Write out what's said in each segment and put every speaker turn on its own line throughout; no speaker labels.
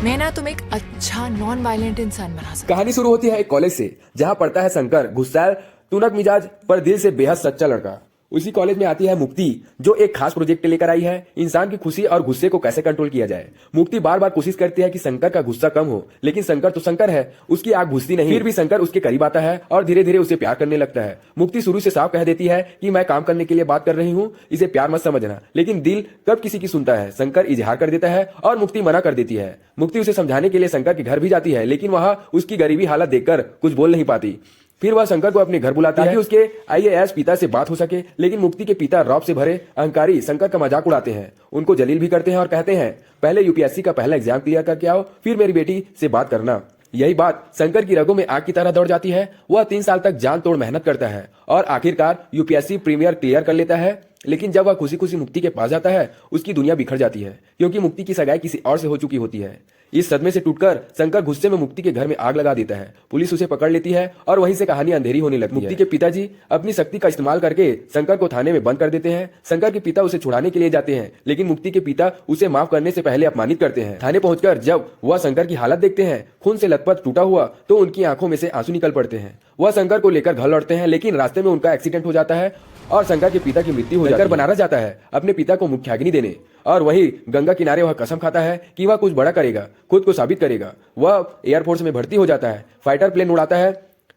मैं ना तुम्हें एक अच्छा नॉन वायलेंट इंसान बना सकती
कहानी शुरू होती है एक कॉलेज से, जहां पढ़ता है शंकर, गुस्सैल, तुनक मिजाज पर दिल से बेहद सच्चा लड़का। उसी कॉलेज में आती है मुक्ति, जो एक खास प्रोजेक्ट लेकर आई है, इंसान की खुशी और गुस्से को कैसे कंट्रोल किया जाए। मुक्ति बार बार कोशिश करती है कि शंकर का गुस्सा कम हो, लेकिन शंकर तो शंकर है, उसकी आग बुझती नहीं। फिर भी शंकर उसके करीब आता है और धीरे धीरे उसे प्यार करने लगता है। मुक्ति शुरू से साफ कह देती है कि मैं काम करने के लिए बात कर रही हूँ, इसे प्यार मत समझना, लेकिन दिल कब किसी की सुनता है। शंकर इजहार कर देता है और मुक्ति मना कर देती है। मुक्ति उसे समझाने के लिए शंकर के घर भी जाती है, लेकिन वहां उसकी गरीबी हालत देखकर कुछ बोल नहीं पाती। फिर वह शंकर को अपने घर बुलाती है ताकि उसके आईएएस पिता से बात हो सके, लेकिन मुक्ति के पिता रौब से भरे अहंकारी शंकर का मजाक उड़ाते हैं, उनको जलील भी करते हैं और कहते हैं पहले यूपीएससी का पहला एग्जाम क्लियर करके आओ, फिर मेरी बेटी से बात करना। यही बात शंकर की रगों में आग की तरह दौड़ जाती है। वह 3 साल तक जान तोड़ मेहनत करता है और आखिरकार यूपीएससी प्रीमियर क्लियर कर लेता है। लेकिन जब वह खुशी खुशी मुक्ति के पास जाता है, उसकी दुनिया बिखर जाती है, क्योंकि मुक्ति की सगाई किसी और से हो चुकी होती है। इस सदमे से टूटकर शंकर गुस्से में मुक्ति के घर में आग लगा देता है। पुलिस उसे पकड़ लेती है और वहीं से कहानी अंधेरी होने लगती है। मुक्ति के पिताजी अपनी शक्ति का इस्तेमाल करके शंकर को थाने में बंद कर देते हैं। शंकर के पिता उसे छुड़ाने के लिए जाते हैं, लेकिन मुक्ति के पिता उसे माफ करने से पहले अपमानित करते हैं। थाने पहुंचकर जब वह शंकर की हालत देखते हैं, खून से लथपथ टूटा हुआ, तो उनकी आंखों में से आंसू निकल पड़ते हैं। वह शंकर को लेकर घर लौटते हैं, लेकिन रास्ते में उनका एक्सीडेंट हो जाता है और शंकर के पिता की मृत्यु हो जाती है। बनारस जाता है अपने पिता को मुखाग्नि देने, और वही गंगा किनारे वह कसम खाता है कि वह कुछ बड़ा करेगा, खुद को साबित करेगा। वह एयरफोर्स में भर्ती हो जाता है, फाइटर प्लेन उड़ाता है,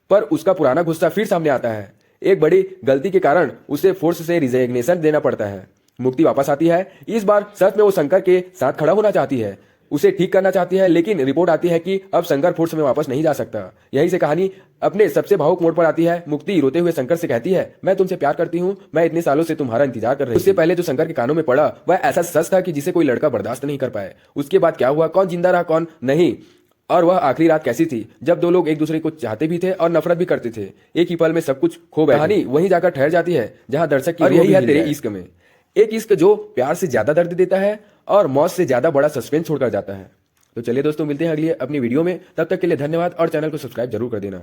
पर उसका पुराना गुस्सा फिर सामने आता है। एक बड़ी गलती के कारण उसे फोर्स से रिजिग्नेशन देना पड़ता है। मुक्ति वापस आती है। इस बार सच में वो शंकर के साथ खड़ा होना चाहती है, उसे ठीक करना चाहती है, लेकिन रिपोर्ट आती है कि अब शंकर फोर्स में वापस नहीं जा सकता। यहीं से कहानी अपने सबसे भावुक मोड़ पर आती है। मुक्ति रोते हुए शंकर से कहती है, मैं तुमसे प्यार करती हूँ, मैं इतने सालों से तुम्हारा इंतजार कर रही हूँ। उससे पहले जो शंकर के कानों में पड़ा वह ऐसा सच था कि जिसे कोई लड़का बर्दाश्त नहीं कर पाए। उसके बाद क्या हुआ, कौन जिंदा रहा कौन नहीं, और वह आखिरी रात कैसी थी जब दो लोग एक दूसरे को चाहते भी थे और नफरत भी करते थे। एक ही पल में सब कुछ खो बैठे। कहानी वहीं जाकर ठहर जाती है जहां दर्शक की, और यही है तेरे इश्क में, एक इश्क जो प्यार से ज्यादा दर्द देता है और मौत से ज्यादा बड़ा सस्पेंस छोड़कर जाता है। तो चलिए दोस्तों, मिलते हैं अगली अपनी वीडियो में। तब तक के लिए धन्यवाद और चैनल को सब्सक्राइब जरूर कर देना।